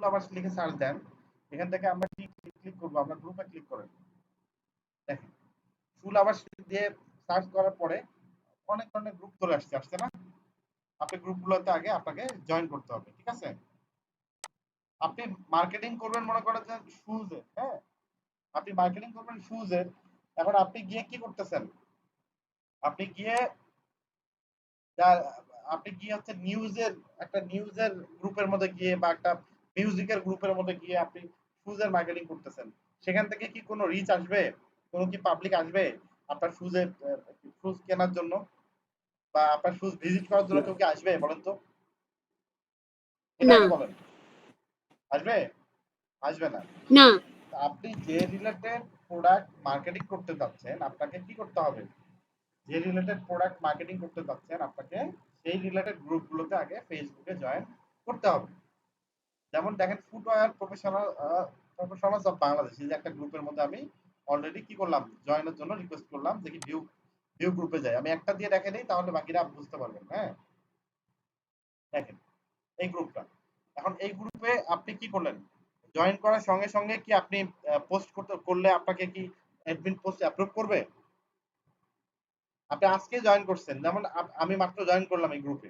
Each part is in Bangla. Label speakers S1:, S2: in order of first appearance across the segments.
S1: আওয়ার্স লিখে সার্চ দেন, এখান থেকে আমরা ক্লিক করবো, আমরা গ্রুপে ক্লিক করেন। দেখেন ফুল আওয়ার্স দিয়ে সার্চ করার পরে অনেক ধরনের গ্রুপ চলে আসছে না? আপনি গ্রুপগুলোতে আগে আপনাকে জয়েন করতে হবে, ঠিক আছে? আপনি মার্কেটিং করবেন মনে করেন যে শুজের, হ্যাঁ, আপনি মার্কেটিং করবেন শুজের। এখন আপনি গিয়ে কি করতেছেন? আপনি গিয়ে হচ্ছে নিউজের গ্রুপের মধ্যে গিয়ে বা একটা মিউজিকের গ্রুপের মধ্যে গিয়ে আপনি শুজের মার্কেটিং করতেছেন। সেখান থেকে কি কোনো রিচ আসবে? কোনো কি পাবলিক আসবে আপনার শুজ কেনার জন্য বা আপনার শুজ ভিজিট করার জন্য? কেউ কি আসবে বলেন তো? এটা আগে বলেন, আসবে? আসবে না।
S2: না।
S1: আপনি যে রিলেটেড প্রোডাক্ট মার্কেটিং করতে যাচ্ছেন, আপনাকে কি করতে হবে? যে রিলেটেড প্রোডাক্ট মার্কেটিং করতে যাচ্ছেন, আপনাকে সেই রিলেটেড গ্রুপগুলোতে আগে ফেসবুকে জয়েন করতে হবে। যেমন দেখেন ফুটওয়্যার প্রফেশনালস অফ বাংলাদেশ, এই যে একটা গ্রুপের মধ্যে আমি অলরেডি কি করলাম, জয়েনের জন্য রিকোয়েস্ট করলাম, দেখি ভিউ গ্রুপে যাই। আমি একটা দিয়ে দেখে নেই, তাহলে বাকিরা বুঝতে পারবেন। হ্যাঁ, দেখেন এই গ্রুপটা। এখন এই গ্রুপে আপনি কি করলেন? জয়েন করার সঙ্গে সঙ্গে কি আপনি পোস্ট করলে আপনাকে কি অ্যাডমিন পোস্ট অ্যাপ্রুভ করবে? আপনি আজকে জয়েন করছেন, যেমন আমি মাত্র জয়েন করলাম এই গ্রুপে।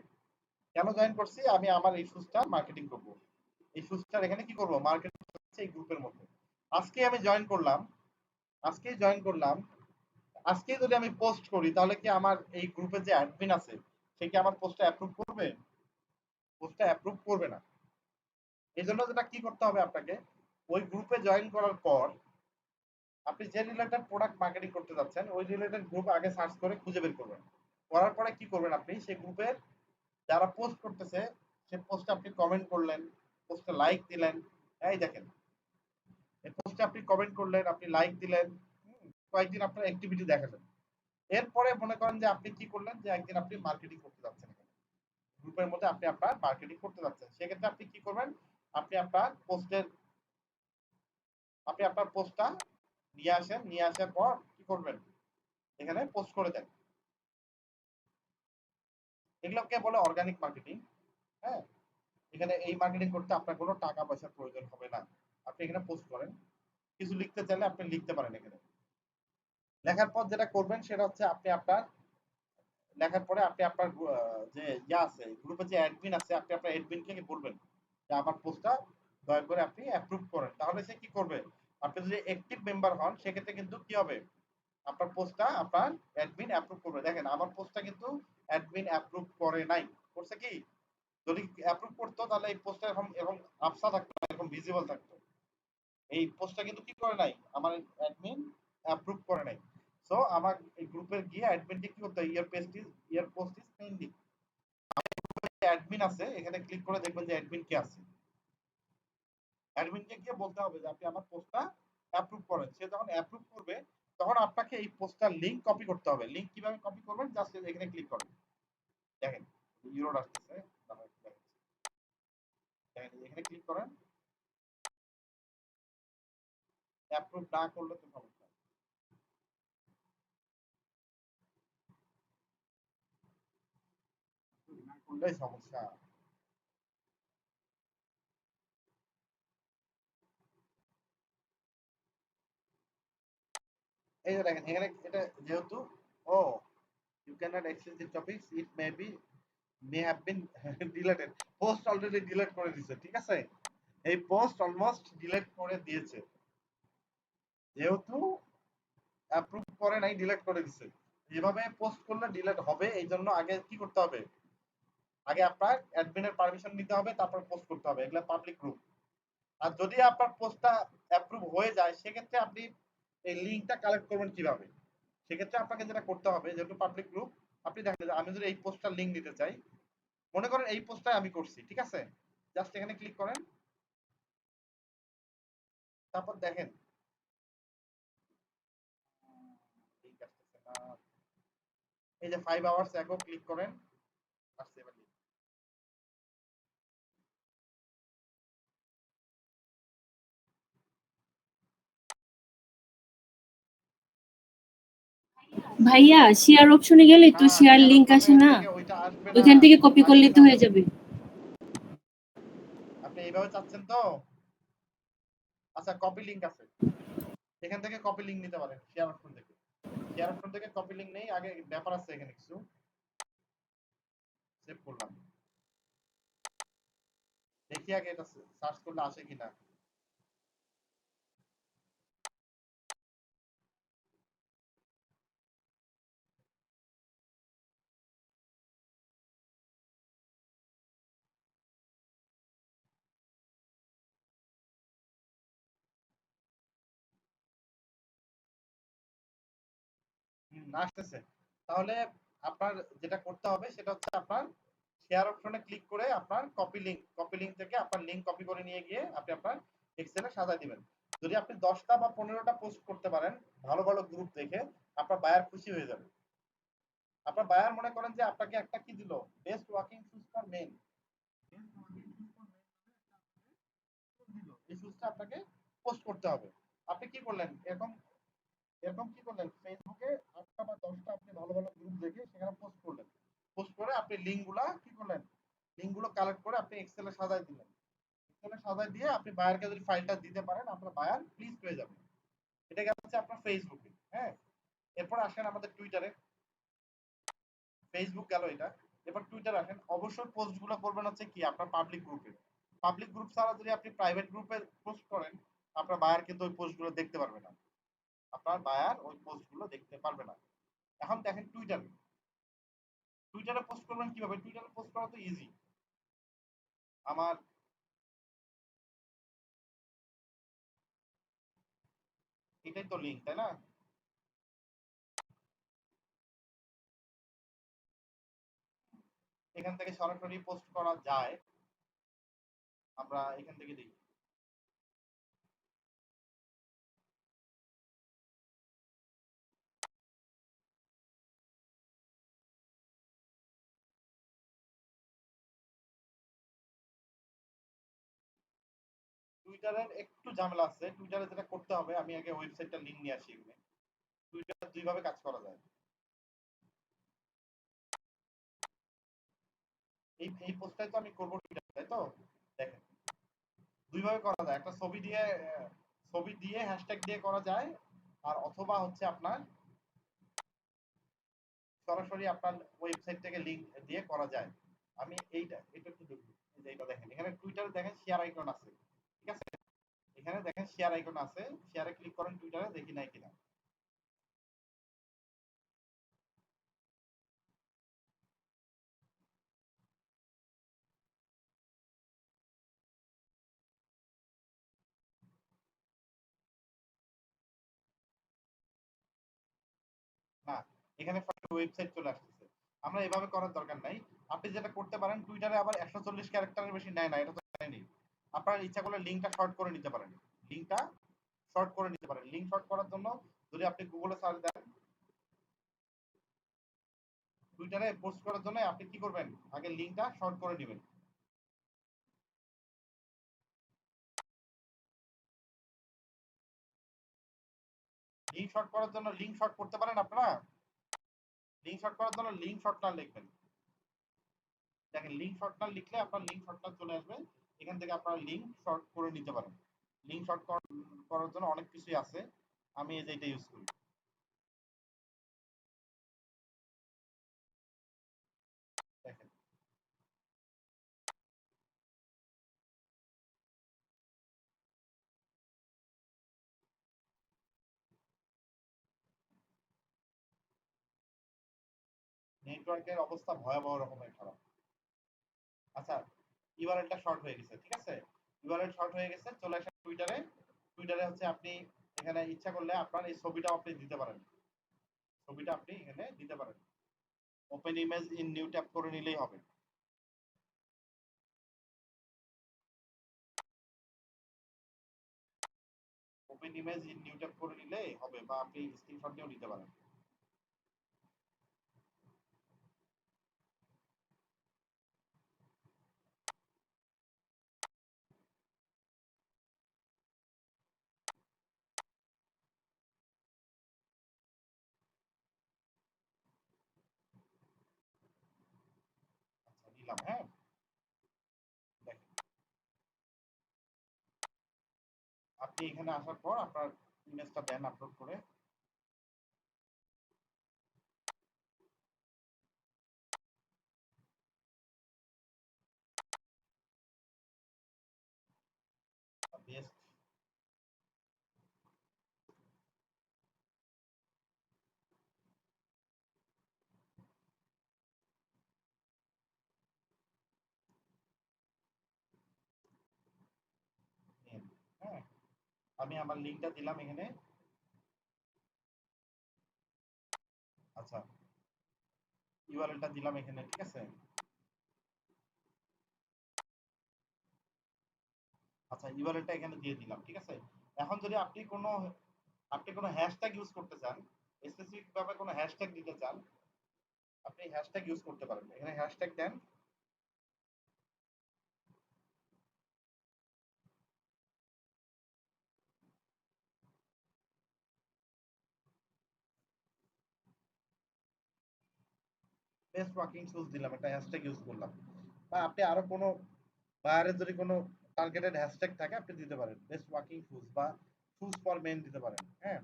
S1: কেন জয়েন করছি? আমি আমার এই শুজটা মার্কেটিং করব। এই শুজটার এখানে কি করব? মার্কেটিং হচ্ছে এই গ্রুপের মধ্যে। আজকে আমি জয়েন করলাম, আজকেই যদি আমি পোস্ট করি, তাহলে কি আমার এই গ্রুপে যে অ্যাডমিন আছে সে কি আমার পোস্টটা অ্যাপ্রুভ করবে? পোস্টটা অ্যাপ্রুভ করবে না। এজন্য যেটা কি করতে হবে আপনাকে, ওই গ্রুপে জয়েন করার পর আপনি যে রিলেটেড প্রোডাক্ট মার্কেটিং করতে যাচ্ছেন, ওই রিলেটেড গ্রুপ আগে সার্চ করে খুঁজে বের করবেন। করার পরে কি করবেন? আপনি সেই গ্রুপের যারা পোস্ট করতেছে সে পোস্টে আপনি কমেন্ট করলেন, পোস্টে লাইক দিলেন। এই দেখেন, এই পোস্টে আপনি কমেন্ট করলেন, আপনি লাইক দিলেন, কয়েকদিন আপনার অ্যাক্টিভিটি দেখালেন। এরপরে মনে করেন যে আপনি কি করলেন, যে একদিন আপনি মার্কেটিং করতে যাচ্ছেন, এখানে গ্রুপের মধ্যে আপনি আপনার মার্কেটিং করতে যাচ্ছেন। সেক্ষেত্রে আপনি কি করবেন? আপনি আপনার পোস্টটা নিয়ে আসার পর কি করবেন? এখানে পোস্ট করে দেন। এগুলোকে বলে অর্গানিক মার্কেটিং। হ্যাঁ, এখানে এই মার্কেটিং করতে আপনার কোনো টাকা পয়সার প্রয়োজন হবে না। আপনি এখানে পোস্ট করেন, কিছু লিখতে চাইলে আপনি লিখতে পারেন। এখানে লেখার পর যেটা করবেন সেটা হচ্ছে লেখার পরে আপনি আপনার যে আছে গ্রুপে যে অ্যাডমিন আছে, আপনি আপনার অ্যাডমিনকে বলবেন যে আমার পোস্টটা দয়া করে আপনি অ্যাপ্রুভ করেন। তাহলে সে কি করবে? আপনি যদি অ্যাক্টিভ মেম্বার হন, সেক্ষেত্রে কিন্তু কি হবে? আপনার পোস্টটা আপনার অ্যাডমিন অ্যাপ্রুভ করবে। দেখেন আমার পোস্টটা কিন্তু অ্যাডমিন অ্যাপ্রুভ করে নাই। করছে কি? যদি অ্যাপ্রুভ করতো তাহলে এই পোস্টটা এরকম আফসা থাকতো, এরকম ভিজিবল থাকতো। এই পোস্টটা কিন্তু কি করে নাই, আমার অ্যাডমিন অ্যাপ্রুভ করে নাই। সো আমার এই গ্রুপে গিয়ে অ্যাডমিনকে কি করতে হয়? ইয়ার পোস্ট ইজ পেন্ডিং। অ্যাডমিন আছে, এখানে ক্লিক করে দেখবেন যে অ্যাডমিন কে আছে। অ্যাডমিনকে গিয়ে বলতে হবে যে আপনি আমার পোস্টটা অ্যাপ্রুভ করেন। সে যখন অ্যাপ্রুভ করবে, তখন আপনাকে এই পোস্টটার লিংক কপি করতে হবে। লিংক কিভাবে কপি করবেন? জাস্ট এখানে ক্লিক করেন। দেখেন ইউরোড আসতেছে, দেখেন এখানে ক্লিক করেন। অ্যাপ্রুভ না করলে তো সমস্যা, না করলেই সমস্যা। এই যে দেখেন এখানে এটা যেহেতু ও you cannot access the topics, it may have been deleted, post already delete করে দিয়েছে। ঠিক আছে, এই পোস্ট অলমোস্ট ডিলিট করে দিয়েছে, যেহেতু অ্যাপ্রুভ করে নাই ডিলিট করে দিয়েছে। এভাবে পোস্ট করলে ডিলিট হবে, এই জন্য আগে কি করতে হবে? আগে আপনার অ্যাডমিনের পারমিশন নিতে হবে, তারপর পোস্ট করতে হবে। এগুলা পাবলিক গ্রুপ। আর যদি আপনার পোস্টটা অ্যাপ্রুভ হয়ে যায়, সেক্ষেত্রে আপনি এই লিংকটা কালেক্ট করবেন কিভাবে? সেক্ষেত্রে আপনাকে যেটা করতে হবে, যেহেতু পাবলিক গ্রুপ, আপনি দেখেন আমি যদি এই পোস্টটার লিংক দিতে চাই, মনে করেন এই পোস্টটা আমি করছি, ঠিক আছে, জাস্ট এখানে ক্লিক করেন, তারপর দেখেন এই যে 5 আওয়ার্স অ্যাগো ক্লিক করেন, আসছে এবার লিংক।
S2: ভাইয়া শেয়ার অপশনে গেলে তো শেয়ার লিংক আসে না,
S1: ওইটা আসবে না,
S2: ওইখান থেকে কপি করলে তো হয়ে যাবে।
S1: আপনি এইভাবে চাচ্ছেন তো? আচ্ছা, কপি লিংক আছে, এখান থেকে কপি লিংক নিতে পারেন শেয়ার অপশন থেকে। শেয়ার অপশন থেকে কপি লিংক নেই, আগে ব্যাপার আছে এখানে কিছু। সেভ করলাম, দেখি আগে এটা সার্চ করলে আসে কিনা। আসতেছে। তাহলে আপনার যেটা করতে হবে সেটা হচ্ছে আপনার শেয়ার অপশনে ক্লিক করে আপনার কপি লিংক থেকে আপনার লিংক কপি করে নিয়ে গিয়ে আপনি আপনার এক্সেলে সাজায় দিবেন। যদি আপনি 10টা বা 15টা পোস্ট করতে পারেন ভালো ভালো গ্রুপ দেখে, আপনার বায়ার খুশি হয়ে যাবে। আপনার বায়ার মনে করেন যে আপনাকে একটা কি দিল, best walking shoes for men, দিল, এই শুজটা আপনাকে পোস্ট করতে হবে। আপনি কি করলেন, এরকম এরকম কি করলেন, ফেসবুকে 8টা বা 10টা আপনি ভালো ভালো গ্রুপ দেখে সেখানে পোস্ট করলেন। পোস্ট করে আপনি লিঙ্কগুলা কি করলেন, লিঙ্কগুলো কালেক্ট করে আপনি এক্সেলে সাজায় দিলেন। এক্সেলে সাজায় দিয়ে আপনি বায়ারকে যদি ফাইলটা দিতে পারেন, আপনার বায়ার প্লিজ হয়ে যাবে। এটা গেছে আপনার ফেসবুকে। হ্যাঁ, এরপর আসেন আমাদের টুইটারে। ফেসবুক গেল এটা, এবার টুইটার আসেন। অবশ্যই পোস্টগুলো করবেন হচ্ছে কি আপনার পাবলিক গ্রুপে। পাবলিক গ্রুপ ছাড়া যদি আপনি প্রাইভেট গ্রুপে পোস্ট করেন, আপনার বায়ার কিন্তু ওই পোস্টগুলো দেখতে পারবে না। আপনার বায়ার ওই পোস্টগুলো দেখতে পারবে না। এখন দেখেন টুইটারে, টুইটারে পোস্ট করবেন কিভাবে? টুইটারে পোস্ট করা তো ইজি। আমার এটাই তো লিঙ্ক, তাই না? এখান থেকে সরাসরি পোস্ট করা যায়। আমরা এখান থেকে দেখি। টুইটারের একটু ঝামেলা আছে। টুইটারে যেটা করতে হবে, আমি আগে ওয়েবসাইটটা লিংক নিয়ে আসি এখানে। টুইটারে দুইভাবে কাজ করা যায়। এই পোস্টটাই তো আমি করবো টুইটারে, তাই তো? দেখেন, দুইভাবে করা যায়। একটা ছবি দিয়ে হ্যাশট্যাগ দিয়ে করা যায়, আর অথবা হচ্ছে আপনার সরাসরি আপনার ওয়েবসাইট থেকে লিংক দিয়ে করা যায়। আমি এটা একটু দেখব। এই যে এটা দেখেন, এখানে টুইটারে দেখেন শেয়ার আইকন আছে, ঠিক আছে? এখানে দেখেন শেয়ার আইকন আছে, শেয়ারে ক্লিক করেন টুইটারে, দেখি নাই কিনা। না, এখানে ফার্স্ট ওয়েবসাইট চলে আসতেছে। আমরা এভাবে করার দরকার নাই। আপনি যেটা করতে পারেন, টুইটারে আবার 140 ক্যারেক্টারের বেশি নেয় না, এটা তো জানেনই। আপনার ইচ্ছা করলে লিংকটা শর্ট করে নিতে পারেন। লিংকটা শর্ট করে নিতে পারেন। লিংক শর্ট করার জন্য যদি আপনি গুগলে সার্চ দেন, টুইটারে পোস্ট করার জন্য আপনি কি করবেন, আগে লিংকটা শর্ট করে নেবেন। লিংক শর্ট করার জন্য লিংক শর্ট করতে পারেন আপনারা। লিংক শর্ট করার জন্য লিংক শর্টটা লিখবেন। দেখেন, লিংক শর্টটা লিখলে আপনার লিংক শর্টটা চলে আসবে। এখান থেকে আপনারা লিংক শর্ট করে নিতে পারেন। লিংক শর্ট করার জন্য অনেক কিছুই আছে, আমি এই যে এটা ইউজ করি। দেখেন, নেটওয়ার্কের অবস্থা ভয়াবহ রকমের খারাপ। আচ্ছা, ইউআরএলটা শর্ট হয়ে গেছে, ঠিক আছে? ইউআরএল শর্ট হয়ে গেছে, চলে আসেন টুইটারে। টুইটারে হচ্ছে আপনি এখানে ইচ্ছা করলে আপনার এই ছবিটাও আপনি দিতে পারেন। ছবিটা আপনি এখানে দিতে পারেন। Open image in new tab করে নিলেই হবে। Open image in new tab করে নিলেই হবে, বা আপনি স্ক্রিনশট নিয়েও নিতে পারেন। আচ্ছা, নিলাম। হ্যাঁ, দেখেন। আপনি এখানে আসার পর আপনার ইমেজটা দেন আপলোড করে। বেস্ট হ্যাঁ, আমি আমার লিঙ্কটা দিলাম এখানে। আচ্ছা, ইউআরএলটা দিলাম এখানে, ঠিক আছে। আচ্ছা, ইউআরএলটা এখানে দিয়ে দিলাম, ঠিক আছে। এখন যদি আপনি কোনো হ্যাশট্যাগ ইউজ করতে চান, স্পেসিফিক ভাবে কোনো হ্যাশট্যাগ দিতে চান, আপনি হ্যাশট্যাগ ইউজ করতে পারেন। এখানে হ্যাশট্যাগ দেন। বেস্ট ওয়াকিং শুজ দিলাম, একটা হ্যাশট্যাগ ইউজ করলাম। বা আপনি আরো কোনো বায়ারের যদি কোনো টার্গেটেড হ্যাশট্যাগ থাকে আপনি দিতে পারেন, বেস্ট ওয়াকিং শুজ বা শুজ ফর মেন দিতে পারেন। হ্যাঁ,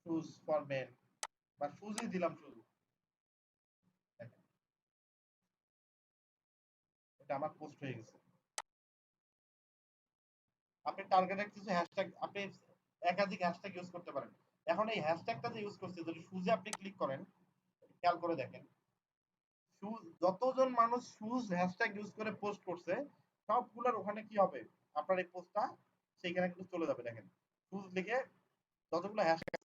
S1: শুজ ফর মেন বা শুজই দিলাম শুধু। এটা আমার পোস্ট হয়ে গেছে। আপনি টার্গেটেড কিছু হ্যাশট্যাগ, আপনি একাধিক হ্যাশট্যাগ ইউজ করতে পারেন। এখন এই হ্যাশট্যাগটা যে ইউজ করছে, যদি শুজে আপনি ক্লিক করেন, খেয়াল করে দেখেন, শুজ যতজন মানুষ শুজ হ্যাশট্যাগ ইউজ করে পোস্ট করছে, সবগুলোর ওখানে কি হবে, আপনার এই পোস্টটা সেইখানে কিন্তু চলে যাবে। দেখেন, শুজ লিখে যতগুলো হ্যাশট্যাগ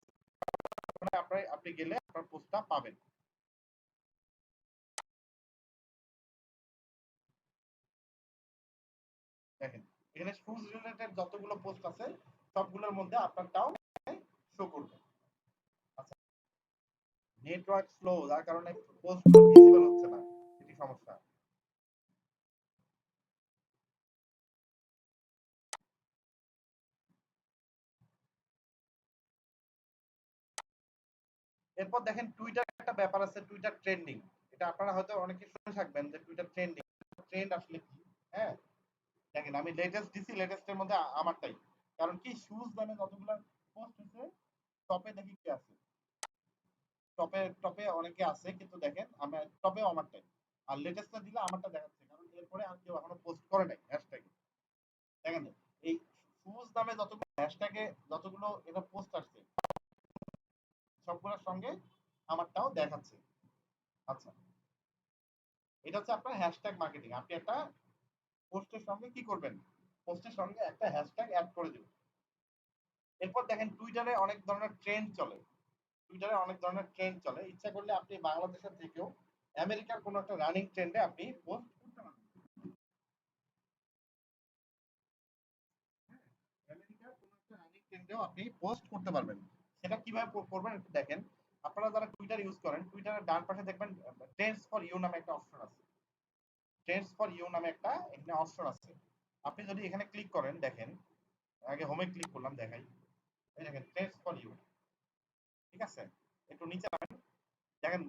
S1: আপনি গেলে আপনার পোস্টটা পাবেন। দেখেন, এখানে শুজ রিলেটেড যতগুলো পোস্ট আছে সবগুলোর মধ্যে আপনারটাও শো করবে। আচ্ছা, নেটওয়ার্ক স্লো, যার কারণে পোস্ট ভিজিবল হচ্ছে না, এটি সমস্যা। এরপর দেখেন টুইটার একটা ব্যাপার আছে, টুইটার ট্রেন্ডিং। এটা আপনারা হয়তো অনেকে শুনে থাকবেন যে টুইটার ট্রেন্ডিং, ট্রেন্ড আসলে কি। হ্যাঁ, দেখেন আমি লেটেস্ট দিছি, লেটেস্টের মধ্যে আমারটাই। কারণ কি, শুজ নামে যতগুলো পোস্ট হয়েছে টপে দেখি কি আছে, টপে টপে অনেকে আছে, কিন্তু দেখেন আমার টপে আমারটাই। আর লেটেস্টটা দিলে আমারটা দেখাচ্ছে, কারণ এরপরে আর কেউ এখনো পোস্ট করে নাই হ্যাশট্যাগে। দেখেন, এই শুজ নামে যতগুলো হ্যাশট্যাগে যতগুলো এটা পোস্ট আসছে সবগুলোর সঙ্গে আমারটাও দেখাচ্ছে। আচ্ছা, এটা হচ্ছে আপনার হ্যাশট্যাগ মার্কেটিং। আপনি একটা পোস্টের সঙ্গে কি করবেন, পোস্টের সঙ্গে একটা হ্যাশট্যাগ অ্যাড করে দিবেন। এরপর দেখেন টুইটারে অনেক ধরনের ট্রেন্ড চলে, টুইটারে অনেক ধরনের ট্রেন্ড চলে। ইচ্ছা করলে আপনি বাংলাদেশের থেকেও আমেরিকার কোনো একটা রানিং ট্রেন্ডে আপনি পোস্ট করতে পারেন। আমেরিকার কোনো একটা রানিং ট্রেন্ডেও আপনি পোস্ট করতে পারবেন। সেটা কিভাবে করবেন একটু দেখেন। আপনারা যারা টুইটার ইউজ করেন, টুইটারের ডান পাশে দেখবেন ট্রেন্ডস ফর ইউ নামে একটা অপশন আছে। ট্রেন্ডস ফর ইউ নামে একটা এখানে অপশন আছে। আপনি যদি এখানে ক্লিক করেন, দেখেন, আগে হোমে ক্লিক করলাম, দেখাই। এই দেখেন ট্রেন্ডস ফর ইউ, ঠিক আছে। একটু নিচে নামেন, দেখেন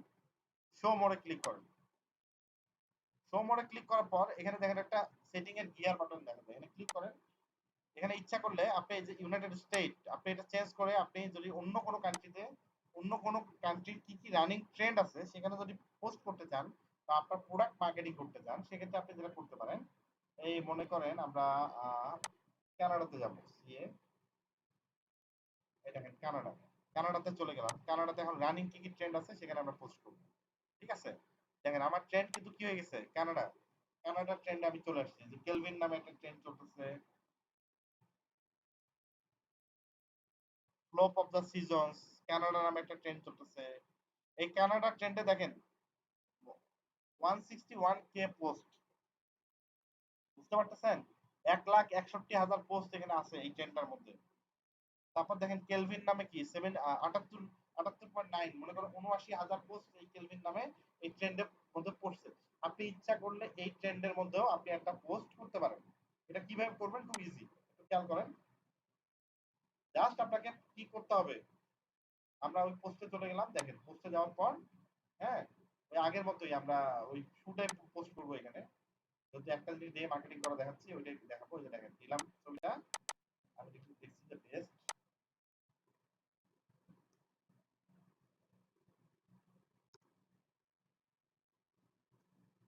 S1: শো মোডে ক্লিক করেন। শো মোডে ক্লিক করার পর এখানে দেখেন একটা সেটিং এর গিয়ার বাটন দেখা যায়, এখানে ক্লিক করেন। এখানে ইচ্ছা করলে আপনি এই যে ইউনাইটেড স্টেট, আপনি এটা চেঞ্জ করে আপনি যদি অন্য কোনো কান্ট্রিতে, অন্য কোনো কান্ট্রির কি কি রানিং ট্রেন্ড আছে সেখানে যদি পোস্ট করতে চান বা আপনার প্রোডাক্ট মার্কেটিং করতে চান, সেক্ষেত্রে আপনি যেটা করতে পারেন, এই মনে করেন আমরা কানাডাতে যাবো, সিএ, এই দেখেন কানাডা, কানাডাতে চলে গেলাম। কানাডাতে এখন রানিং কি কি ট্রেন্ড আছে সেখানে আমরা পোস্ট করবো, ঠিক আছে। দেখেন আমার ট্রেন্ড কিন্তু কি হয়ে গেছে, কানাডা, কানাডার ট্রেন্ডে আমি চলে আসছি। যে কেলভিন নামে একটা ট্রেন্ড চলতেছে, flop of the seasons, Canada নামে একটা ট্রেন্ড চলতেছে। এই কানাডা ট্রেন্ডে দেখেন 161K পোস্ট, বুঝতে পারতেছেন, 1,61,000 পোস্ট এখানে আছে এই ট্রেন্ডটার মধ্যে। তারপর দেখেন কেলভিন নামে কি 78.9, মনে করেন 79,000 পোস্ট এই কেলভিন নামে এই ট্রেন্ডের মধ্যে পড়ছে। আপনি ইচ্ছা করলে এই ট্রেন্ডের মধ্যেও আপনি একটা পোস্ট করতে পারেন। এটা কিভাবে করবেন, খুব ইজি, একটু খেয়াল করেন। জাস্ট আপনাকে কি করতে হবে, আমরা ওই পোস্টে চলে গেলাম। দেখেন পোস্টে যাওয়ার পর, হ্যাঁ, ওই আগের মতোই আমরা ওই শুটে পোস্ট করবো এখানে। যদি একটা জিনিস দিয়ে মার্কেটিং করা দেখাচ্ছি ওইটাই দেখাবো। ওই যে দেখেন দিলাম ছবিটা, আমি দেখছি যে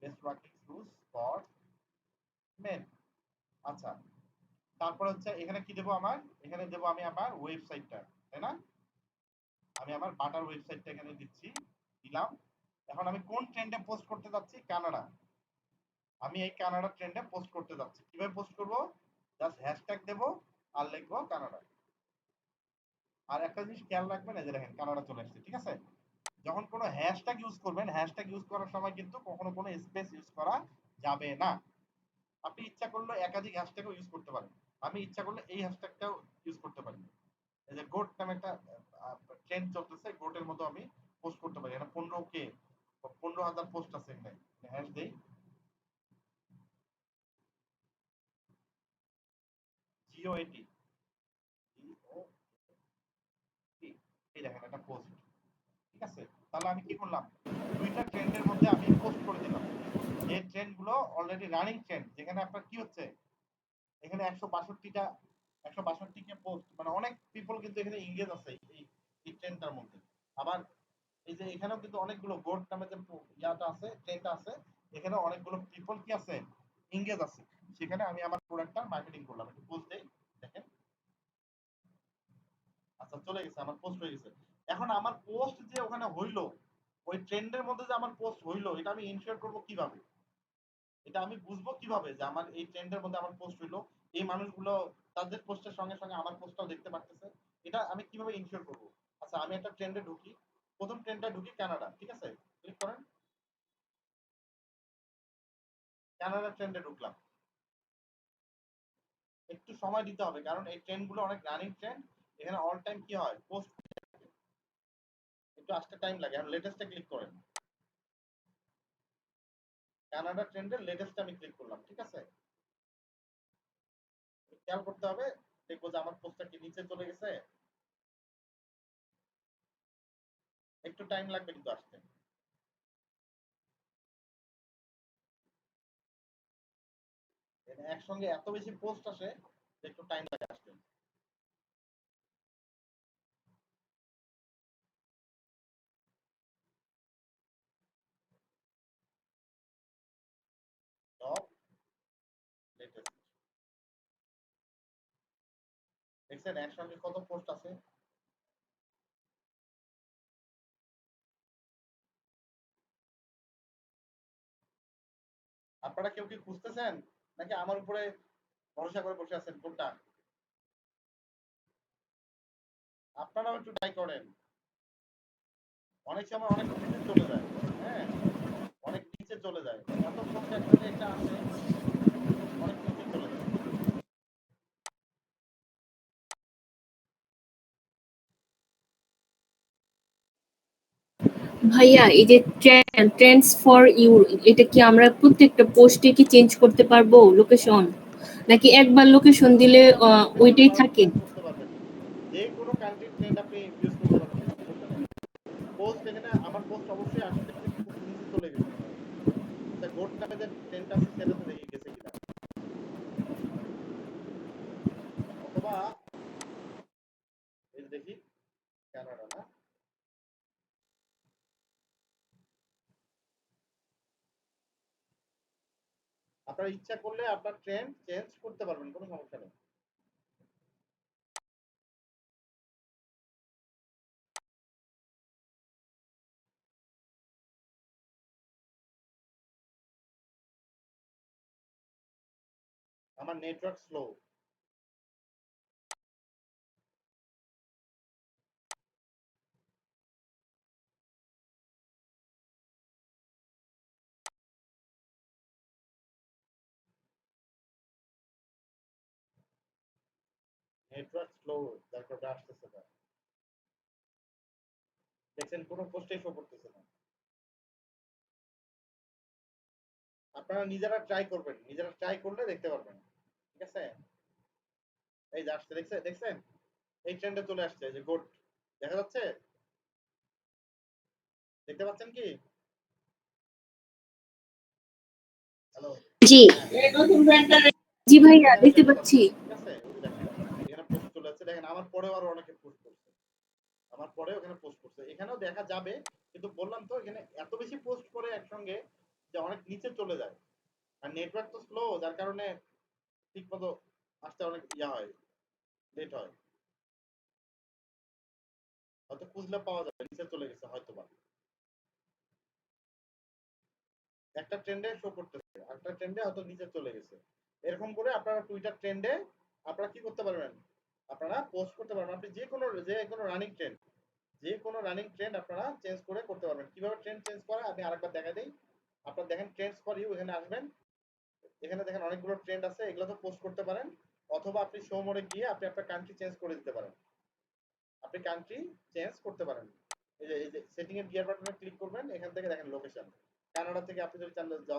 S1: best working shoes for men. আচ্ছা, তারপর হচ্ছে এখানে কি দেবো, আমার এখানে দেবো আমি আমার ওয়েবসাইটটা, তাই না? আমি আমার বাটার ওয়েবসাইটটা এখানে দিচ্ছি, দিলাম। এখন আমি কোন ট্রেন্ডে পোস্ট করতে যাচ্ছি? কানাডা। আমি এই কানাডা ট্রেন্ডে পোস্ট করতে যাচ্ছি। কিভাবে পোস্ট করব? জাস্ট হ্যাশট্যাগ দেবো আর লিখবো কানাডা। আর একটা জিনিস খেয়াল রাখবেন, এই যে দেখেন কানাডা চলে আসছে, ঠিক আছে? যখন কোনো হ্যাশট্যাগ ইউজ করবেন, হ্যাশট্যাগ ইউজ করার সময় কিন্তু কখনো কোনো স্পেস ইউজ করা যাবে না। আপনি ইচ্ছা করলে একাধিক হ্যাশট্যাগও ইউজ করতে পারেন। আমি ইচ্ছা করলে এই হ্যাশট্যাগটাও ইউজ করতে পারি। এই যে গোট নামে একটা ট্রেন্ড চলতেছে, গোটের মতো আমি পোস্ট করতে পারি। এটা 15K 15,000 পোস্ট আছে এখানে। হ্যাশ দেই GOAT, এই দেখেন একটা পোস্ট, ঠিক আছে? তাহলে আমি কি করলাম, দুইটা ট্রেন্ডের মধ্যে আমি পোস্ট করে দিলাম। যে ট্রেন্ড গুলো অলরেডি রানিং ট্রেন্ড, যেখানে আপনার কি হচ্ছে, এখানে 162টা পোস্ট, মানে অনেক পিপল কিন্তু এখানে এঙ্গেজ আছে এই ট্রেন্ডটার মধ্যে। আবার এই যে এখানেও কিন্তু অনেকগুলো গোট নামে যে ইয়াটা আছে, ট্রেন্ডটা আছে, এখানে অনেকগুলো পিপল কি আছে, এঙ্গেজ আছে। সেখানে আমি আমার প্রোডাক্টটা মার্কেটিং করলাম। একটু পোস্ট দেই, দেখেন। আচ্ছা, চলে গেছে, আমার পোস্ট হয়ে গেছে। এখন আমার পোস্ট যে ওখানে হইলো, ওই ট্রেন্ডের মধ্যে যে আমার পোস্ট হইলো, এটা আমি ইনশিওর করব কিভাবে? এটা আমি বুঝবো কিভাবে যে আমার এই ট্রেন্ডের মধ্যে আমার পোস্ট হইলো, এই মানুষগুলো তাদের পোস্টের সঙ্গে সঙ্গে আমার পোস্টটাও দেখতে পারতেছে? এটা আমি কিভাবে ইনশিওর করব? আচ্ছা, আমি একটা ট্রেন্ডে ঢুকি, প্রথম ট্রেন্ডটা ঢুকি কানাডা, ঠিক আছে? ক্লিক করেন, কানাডা ট্রেন্ডে ঢুকলাম। একটু সময় দিতে হবে, কারণ এই ট্রেন্ড গুলো অনেক রানিং ট্রেন্ড। এখানে অল টাইম কি হয়, পোস্ট একটু আসতে টাইম লাগে। এখন লেটেস্টে ক্লিক করেন, কানাডা ট্রেন্ডের লেটেস্ট আমি ক্লিক করলাম, ঠিক আছে? খেয়াল করতে হবে, দেখবো যে আমার পোস্টটা কি নিচে চলে গেছে। একটু টাইম লাগবে কিন্তু আসতে। একসঙ্গে এত বেশি পোস্ট আসে যে একটু টাইম লাগে আসতে। জব লেটেস্ট, দেখছেন একসঙ্গে কত পোস্ট আছে? আপনারা কেউ কি খুঁজতেছেন, নাকি আমার উপরে ভরসা করে বসে আছেন? কোনটা? আপনারাও একটু ট্রাই করেন। অনেক সময় অনেক নিচে চলে যায়, হ্যাঁ, অনেক নিচে চলে যায়। এত পোস্ট একসাথে একটা আসে, অনেক নিচে চলে যায়।
S2: ভাইয়া এই যে ট্রেন্ডস ফর ইউ, এটা কি আমরা প্রত্যেকটা পোস্টে কি চেঞ্জ করতে পারবো লোকেশন, নাকি একবার লোকেশন দিলে
S1: আপনি
S2: ওইটাই
S1: বারবার
S2: থাকে?
S1: চেঞ্জ করতে পারবেন। যে কোনো কান্ট্রির ট্রেন্ড আপনি ইউজ করতে পারবেন, কোনো সমস্যা নেই। পোস্ট এখানে আমার পোস্ট অবশ্যই আসছে, কিন্তু পোস্ট নিচে চলে গেছে মনে হয়। আচ্ছা, গোট নামে যে ট্রেন্ডটা আছে সেটা তো দেখে গেছে কিনা, অথবা এই যে দেখি কানাডা না। আপনার ইচ্ছা করলে আপনার ট্রেন্ড চেঞ্জ করতে পারবেন, কোনো সমস্যা নেই। আমার নেটওয়ার্ক স্লো। নেটওয়ার্ক স্লো, যার কারণে আসতেছে না। দেখছেন কোনো পোস্টেই শো করতেছে না। আপনারা নিজেরা ট্রাই করবেন, নিজেরা ট্রাই করলে দেখতে পারবেন, ঠিক আছে? এই যে আসছে, দেখছেন দেখছেন এই ট্রেন্ডে চলে আসছে, যে গোট দেখা যাচ্ছে, দেখতে পাচ্ছেন কি? হ্যালো?
S2: জি
S1: হ্যাঁ
S2: জি ভাইয়া
S1: এখানে
S2: দেখতে
S1: দেখতে
S2: পাচ্ছি।
S1: পাচ্ছেন, ঠিক আছে? এই যে দেখেন এখানে পোস্ট চলে যাচ্ছে, দেখেন আমার পরেও আরো অনেকে পোস্ট করছে, আমার পরেও এখানে পোস্ট করছে, এখানেও দেখা যাবে, কিন্তু বললাম তো এখানে এত বেশি পোস্ট করে একসঙ্গে যে অনেক নিচে চলে যায়, আর নেটওয়ার্ক তো স্লো, যার কারণে ঠিক মতো আসতে অনেক হয়, লেট হয়, হয়তো খুঁজলে পাওয়া যাবে, নিচে চলে গেছে হয়তো বা একটা ট্রেন্ডে শো করতেছে, একটা ট্রেন্ডে হয়তো নিচে চলে গেছে, এরকম করে আপনারা টুইটার ট্রেন্ডে আপনারা কি করতে পারবেন, আপনারা পোস্ট করতে পারবেন, আপনি যে কোনো রানিং ট্রেন্ড আপনারা চেঞ্জ করে করতে পারবেন। কিভাবে ট্রেন্ড চেঞ্জ করে আমি আরেকবার দেখা দিই, আপনারা দেখেন ট্রেন্ডস ফর ইউ, এখানে আসবেন, এখানে দেখেন অনেকগুলো ট্রেন্ড আছে, এগুলো তো পোস্ট করতে পারেন, অথবা আপনি শো মোডে গিয়ে আপনি আপনার কান্ট্রি চেঞ্জ করে দিতে পারেন, আপনি কান্ট্রি চেঞ্জ করতে পারেন, এই যে সেটিং এর গিয়ার বাটনে ক্লিক করবেন, এখান থেকে দেখেন লোকেশন, কানাডা থেকে আপনি যদি চান যে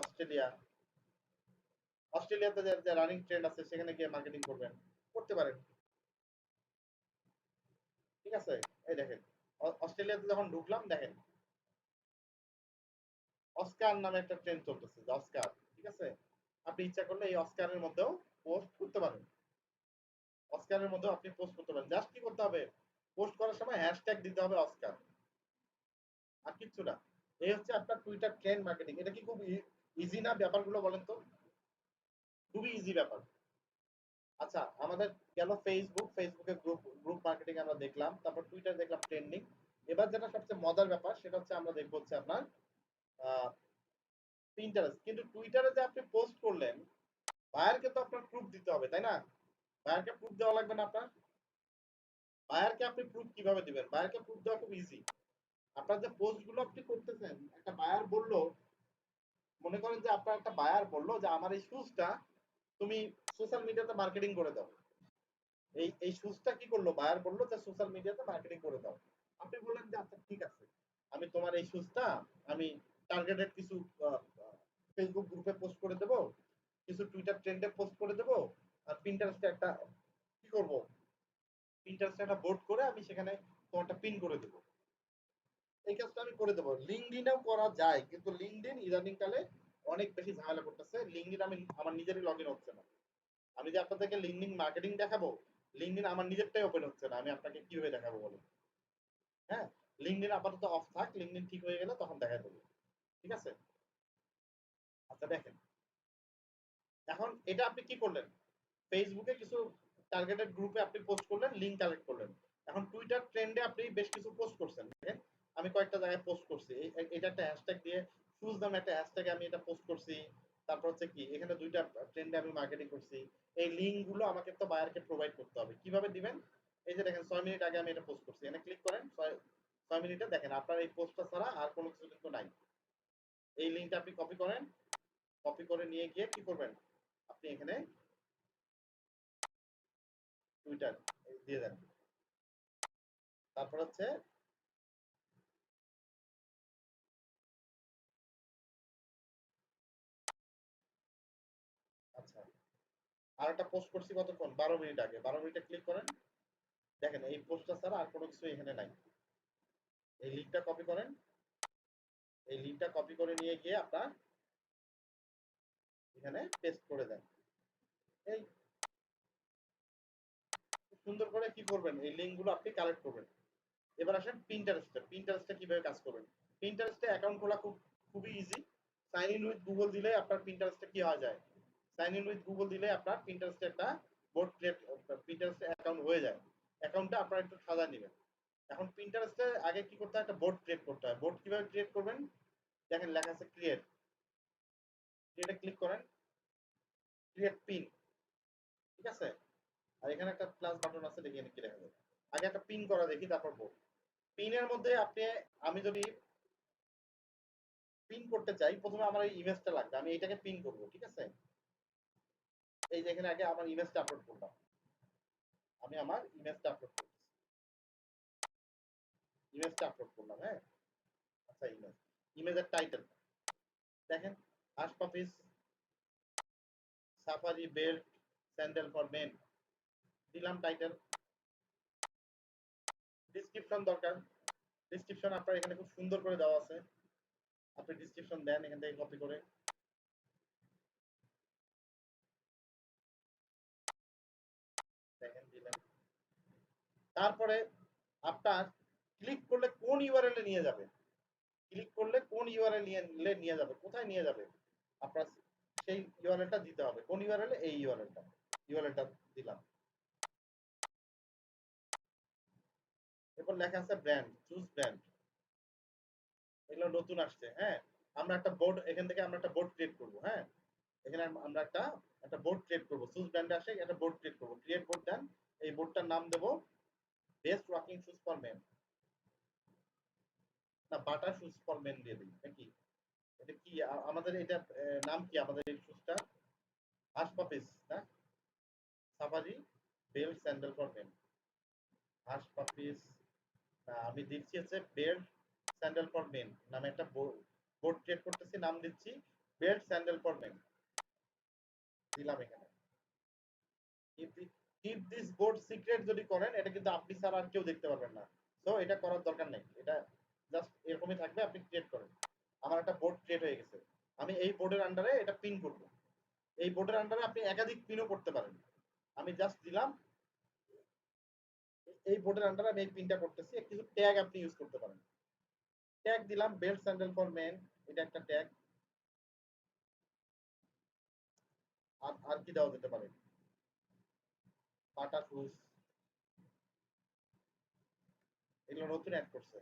S1: অস্ট্রেলিয়াতে যে রানিং ট্রেন্ড আছে সেখানে গিয়ে মার্কেটিং করবেন, করতে পারেন, ঠিক আছে? এই দেখেন অস্ট্রেলিয়াতে যখন ঢুকলাম, দেখেন অস্কার নামে একটা ট্রেন্ড চলতেছে, অস্কার, ঠিক আছে? আপনি ইচ্ছা করলে এই অস্কারের মধ্যেও পোস্ট করতে পারেন, অস্কারের মধ্যেও আপনি পোস্ট করতে পারেন, জাস্ট কি করতে হবে, পোস্ট করার সময় হ্যাশট্যাগ দিতে হবে অস্কার, আর কিচ্ছু না। এই হচ্ছে আপনার টুইটার ট্রেন্ড মার্কেটিং, এটা কি খুব ইজি না ব্যাপারগুলো, বলেন তো? খুবই ইজি ব্যাপার। আচ্ছা, আমাদের গেল ফেসবুকে গ্রুপ মার্কেটিং আমরা দেখলাম, তারপর টুইটার দেখলাম ট্রেন্ডিং, এবার যেটা সবচেয়ে মজার ব্যাপার সেটা হচ্ছে আমরা দেখবো হচ্ছে আপনার পিন্টারেস্ট। কিন্তু টুইটারে যে আপনি পোস্ট করলেন, বায়ারকে তো আপনার প্রুফ দিতে হবে, তাই না? বায়ারকে প্রুফ দেওয়া লাগবে না আপনার? বায়ারকে আপনি প্রুফ কিভাবে দিবেন? বায়ারকে প্রুফ দেওয়া খুব ইজি। আপনার যে পোস্ট গুলো আপনি করতেছেন, একটা বায়ার বললো, মনে করেন যে আপনার একটা বায়ার বললো যে আমার এই শুজটা তুমি সোশ্যাল মিডিয়াতে মার্কেটিং করে দাও, এই শুজটা কি করলো, বায়ার বললো যে সোশ্যাল মিডিয়াতে মার্কেটিং করে দাও, আপনি বললেন যে আচ্ছা ঠিক আছে, আমি তোমার এই শুজটা আমি টার্গেটেড কিছু ফেসবুক গ্রুপে পোস্ট করে দেবো, কিছু টুইটার ট্রেন্ডে পোস্ট করে দেবো, আর পিন্টারেস্টে একটা কি করব, পিন্টারেস্টে একটা বোর্ড করে আমি সেখানে তোমারটা পিন করে দেবো, এই কাজটা আমি করে দেবো। লিঙ্কডইনেও করা যায়, কিন্তু লিঙ্কডইন ইদানিং কালে অনেক বেশি ঝামেলা করতেছে, লিঙ্কডইন আমি আমার নিজেরই লগ ইন হচ্ছে না, আমি যে আপনাদেরকে লিঙ্কডইন মার্কেটিং দেখাবো, লিঙ্কডইন আমার নিজেরটাই ওপেন হচ্ছে না, আমি আপনাকে কিভাবে দেখাবো বলুন? হ্যাঁ, লিঙ্কডইন আপাতত অফ থাক, লিঙ্কডইন ঠিক হয়ে গেলে তখন দেখা দেবো, ঠিক আছে? আচ্ছা দেখেন, এখন এটা আপনি কি করলেন, ফেসবুকে কিছু টার্গেটেড গ্রুপে আপনি পোস্ট করলেন, লিংক কালেক্ট করলেন, এখন টুইটার ট্রেন্ডে আপনি বেশ কিছু পোস্ট করছেন, দেখেন আমি কয়েকটা জায়গায় পোস্ট করছি, এটা একটা হ্যাশট্যাগ দিয়ে শুজ নামে একটা হ্যাশট্যাগে আমি এটা পোস্ট করছি, তারপর হচ্ছে কি এখানে দুইটা ট্রেন্ডে আমি মার্কেটিং করছি, এই লিংক গুলো আমাকে তো বায়ারকে প্রোভাইড করতে হবে, কিভাবে দিবেন? এই যে দেখেন 6 মিনিট আগে আমি এটা পোস্ট করছি, এখানে ক্লিক করেন, 6 মিনিটে দেখেন আপনার এই পোস্টটা ছাড়া আর কোনো কিছু কিন্তু নাই, এই লিংকটা আপনি কপি করেন, কপি করে নিয়ে গিয়ে কি করবেন, আপনি এখানে টুইটার দিয়ে দেন, তারপর হচ্ছে আচ্ছা আর একটা পোস্ট করছি কতক্ষণ, 12 মিনিট আগে, 12 মিনিটে ক্লিক করেন, দেখেন এই পোস্টটা ছাড়া আর কোনো কিছু এখানে নাই, এই লিঙ্কটা কপি করেন, এই লিঙ্কটা কপি করে নিয়ে গিয়ে আপনার এখানে পেস্ট করে দেন, এই সুন্দর করে কি করবেন, এই লিঙ্ক গুলো আপনি কালেক্ট করবেন। এবার আসেন পিন্টারেস্টে কিভাবে কাজ করবেন। পিন্টারেস্টে অ্যাকাউন্ট খোলা খুবই easy, sign in with Google দিলে আপনার পিন্টারেস্টে কি হয়ে যায়, সাইন ইন উইথ গুগল দিলে আপনার পিন্টারেস্টে একটা বোর্ড ক্রিয়েট, পিন্টারেস্টে অ্যাকাউন্ট হয়ে যায়, অ্যাকাউন্টটা আপনারা একটু সাজা নেবেন। এখন পিন্টারেস্টে আগে কি করতে হয়, একটা বোর্ড ক্রিয়েট করতে হয়, বোর্ড কিভাবে ক্রিয়েট করবেন, দেখেন লেখা আছে ক্রিয়েট, ক্রিয়েটে ক্লিক করেন, ক্রিয়েট পিন, ঠিক আছে? আর এখানে একটা প্লাস বাটন আছে, দেখি কি লেখা যায়, আগে একটা পিন করা দেখি, তারপর বোর্ড। পিনের মধ্যে আপনি, আমি যদি পিন করতে চাই, প্রথমে আমার এই ইমেজটা লাগবে, আমি এটাকে পিন করব, ঠিক আছে? এই যে এখানে আগে আমার ইমেজটা আপলোড করলাম, আমি আমার ইমেজটা আপলোড করছি, ইমেজটা আপলোড করলাম, হ্যাঁ। আচ্ছা ইমেজের টাইটেল দেখেন, Hush Puppies safari belt sandal for men, দিলাম টাইটেল। ডেসক্রিপশন দরকার, ডেসক্রিপশন আপনার এখানে খুব সুন্দর করে দেওয়া আছে, আপনি ডেসক্রিপশন দেন এখান থেকে কপি করে, তারপরে আপনার ক্লিক করলে কোন ইউআরএল এ নিয়ে যাবে, ক্লিক করলে কোন ইউআরএল নিয়ে যাবে, কোথায় নিয়ে যাবে, আপনার সেই ইউআরএলটা দিতে হবে। কোন ইউআরএল? এই ইউআরএলটা দিলাম। এরপর লেখা আছে ব্র্যান্ড, চুজ ব্র্যান্ড, এগুলো নতুন আসছে। হ্যাঁ, আমরা একটা বোর্ড, এখান থেকে আমরা একটা বোর্ড ক্রিয়েট করব। হ্যাঁ, এখানে আমরা একটা বোর্ড ক্রিয়েট করব। চুজ ব্র্যান্ডে আসে একটা বোর্ড ক্রিয়েট করব। ক্রিয়েট বোর্ড দেন, এই বোর্ডটার নাম দেব best walking shoes for men, না বাটার শুজ ফর মেন দিয়ে দিই নাকি? এটা কি আমাদের এটা নাম কি আমাদের এই শুজটা? হাস পাপিস না, safari belt sandal for men. Hush Puppies না, আমি দিচ্ছি হচ্ছে বেল্ট স্যান্ডেল ফর মেন নামে একটা বোর্ড ক্রিয়েট করতেছি, নাম দিচ্ছি বেল্ট স্যান্ডেল ফর মেন, দিলাম এখানে। কিপ দিস বোর্ড সিক্রেট যদি করেন, এটা কিন্তু আপনি ছাড়া আর কেউ দেখতে পারবেন না। তো এটা করার দরকার নেই, এটা জাস্ট এরকমই থাকবে। আপনি ক্রিয়েট করেন। আমার একটা বোর্ড ক্রিয়েট হয়ে গেছে, আমি এই বোর্ডের আন্ডারে এটা পিন করব। এই বোর্ডের আন্ডারে আপনি একাধিক পিনও করতে পারেন। আমি জাস্ট দিলাম এই বোর্ডের আন্ডারে আমি এই পিনটা করতেছি। কিছু ট্যাগ আপনি ইউজ করতে পারেন। ট্যাগ দিলাম বেল্ট স্যান্ডেল ফর মেন, এটা একটা ট্যাগ। আর কি দেওয়া যেতে পারে? বাটা শুজ, এগুলো নতুন অ্যাড করছে।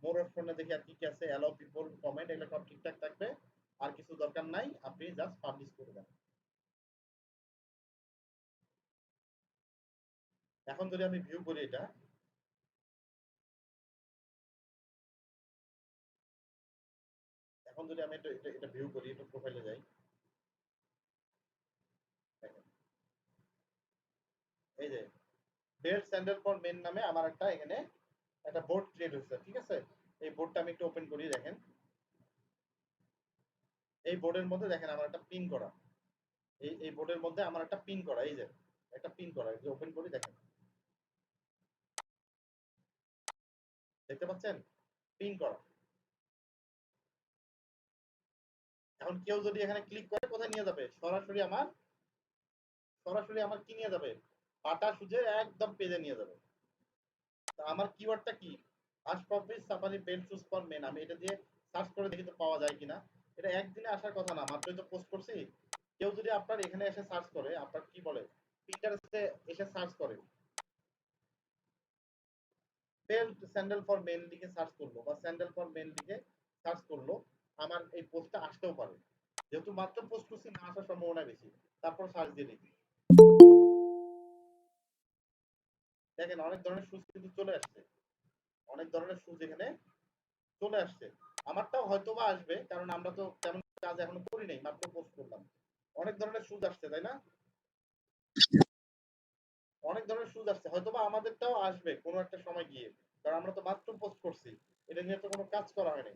S1: মোর অপশনে দেখি আর কি কি আছে, অ্যালাউ পিপল কমেন্ট, এগুলো সব ঠিকঠাক থাকবে। আর কিছু দরকার নাই, আপনি জাস্ট পাবলিশ করে দেন। এখন যদি আমি ভিউ করি এটা, এখন যদি আমি এটা ভিউ করি, এটা প্রোফাইলে যাই, দেখেন এই যে বেল্ট স্যান্ডেল ফর মেন নামে আমার একটা এখানে একটা বোর্ড ক্রিয়েট হয়েছে। ঠিক আছে, এই বোর্ডটা আমি একটু ওপেন করি, দেখেন এই বোর্ডের মধ্যে দেখেন আমার একটা পিন করা, এই বোর্ডের মধ্যে আমার একটা পিন করা, এই যে একটা পিন করা, এই যে ওপেন করি দেখেন, দেখতে পাচ্ছেন পিন করা। এখন কেউ যদি এখানে ক্লিক করে কোথায় নিয়ে যাবে? সরাসরি আমার কি নিয়ে যাবে? বাটা সুজের একদম পেজে নিয়ে যাবে। আমার কিওয়ার্ডটা কি? Hush Puppies safari belt shoes for men. আমি এটা দিয়ে সার্চ করে দেখি তো পাওয়া যায় কিনা। এটা একদিনে আসার কথা না, মাত্রই তো পোস্ট করছি। কেউ যদি আপনার এখানে এসে সার্চ করে, আপনার কি বলে পিন্টারেস্টে এসে সার্চ করে বেল্ট স্যান্ডেল ফর মেন লিখে সার্চ করলো বা স্যান্ডেল ফর মেন লিখে সার্চ করলো, আমার এই পোস্টটা আসতেও পারে। যেহেতু মাত্র পোস্ট করছি, না আসার সম্ভাবনা বেশি। তারপর সার্চ দিয়ে দেখি, দেখেন অনেক ধরনের শুজ কিন্তু চলে আসছে, অনেক ধরনের শুজ এখানে চলে আসছে। আমারটাও হয়তো বা আসবে, কারণ আমরা তো তেমন কাজ এখনো করি নাই, মাত্র পোস্ট করলাম। অনেক ধরনের শুজ আসছে, তাই না? অনেক ধরনের শুজ আসছে, হয়তো বা আমাদেরটাও আসবে কোনো একটা সময় গিয়ে, কারণ আমরা তো মাত্র পোস্ট করছি, এটা নিয়ে তো কোনো কাজ করা হয়নি।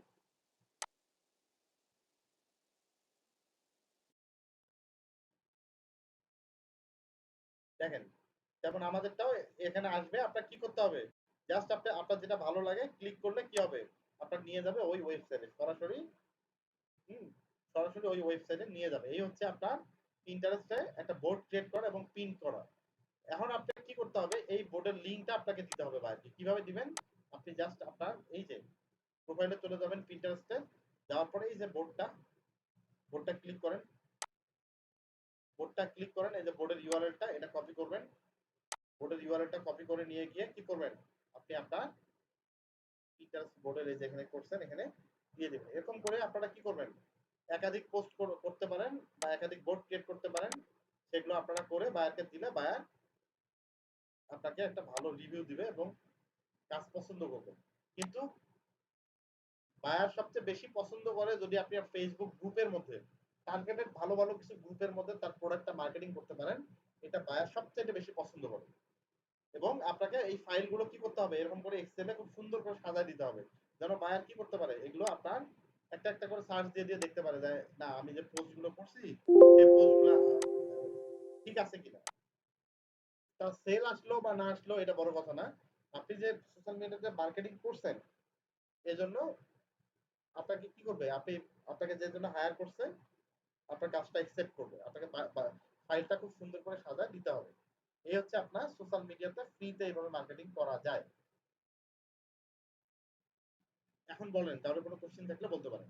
S1: দেখেন যেমন আমাদেরটাও এখানে আসবে। আপনার কি করতে হবে? জাস্ট আপনার যেটা ভালো লাগে ক্লিক করলে কি হবে? আপনার নিয়ে যাবে ওই ওয়েবসাইটে সরাসরি। হুম, সরাসরি ওই ওয়েবসাইটে নিয়ে যাবে। এই হচ্ছে আপনার ইন্টারেস্টে একটা বোর্ড ক্রিয়েট করা এবং পিন করা। এখন আপনাকে কি করতে হবে? এই বোর্ডের লিংকটা আপনাকে দিতে হবে বাইরে। কিভাবে দিবেন? আপনি জাস্ট আপনার এই যে প্রোফাইলে চলে যাবেন পিন্টারেস্টে, যাওয়ার পরে এই যে বোর্ডটা ক্লিক করেন, এই যে বোর্ডের ইউআরএলটা এটা কপি করবেন। বোর্ডের ইউআরএলটা কপি করে নিয়ে গিয়ে কি করবেন? আপনি আপনার পিন্টারেস্ট বোর্ডের এই যে এখানে করছেন এখানে দিয়ে দিবেন। এরকম করে আপনারা কি করবেন? একাধিক পোস্ট করতে পারেন বা একাধিক বোর্ড ক্রিয়েট করতে পারেন। সেগুলো আপনারা করে বায়ারকে দিলে বায়ার আপনাকে একটা ভালো রিভিউ দিবে এবং কাজ পছন্দ করবে। কিন্তু বায়ার সবচেয়ে বেশি পছন্দ করে যদি আপনি ফেসবুক গ্রুপের মধ্যে টার্গেটেড ভালো ভালো কিছু গ্রুপের মধ্যে তার প্রোডাক্টটা মার্কেটিং করতে পারেন। এটা বায়ার সবচেয়ে বেশি পছন্দ করে। এবং আপনাকে এই ফাইলগুলো কি করতে হবে? এরকম করে এক্সেলে খুব সুন্দর করে সাজায় দিতে হবে, যেন বায়ার কি করতে পারে, এগুলো আপনার একটা একটা করে সার্চ দিয়ে দিয়ে দেখতে পারে যে না আমি যে পোস্টগুলো করছি সেই পোস্টগুলো ঠিক আছে কিনা। তা সেল আসলো বা না আসলো এটা বড় কথা না। আপনি যে সোশ্যাল মিডিয়াতে মার্কেটিং করছেন, এজন্য আপনাকে কি করবে? আপনাকে যে জন্য হায়ার করছে, আপনার কাজটা অ্যাকসেপ্ট করবে। আপনাকে ফাইলটা খুব সুন্দর করে সাজায় দিতে হবে। এই হচ্ছে আপনার সোশ্যাল মিডিয়াতে ফ্রিতে এইভাবে মার্কেটিং করা যায়। এখন বলেন তাহলে কোনো কোশ্চেন থাকলে বলতে পারেন।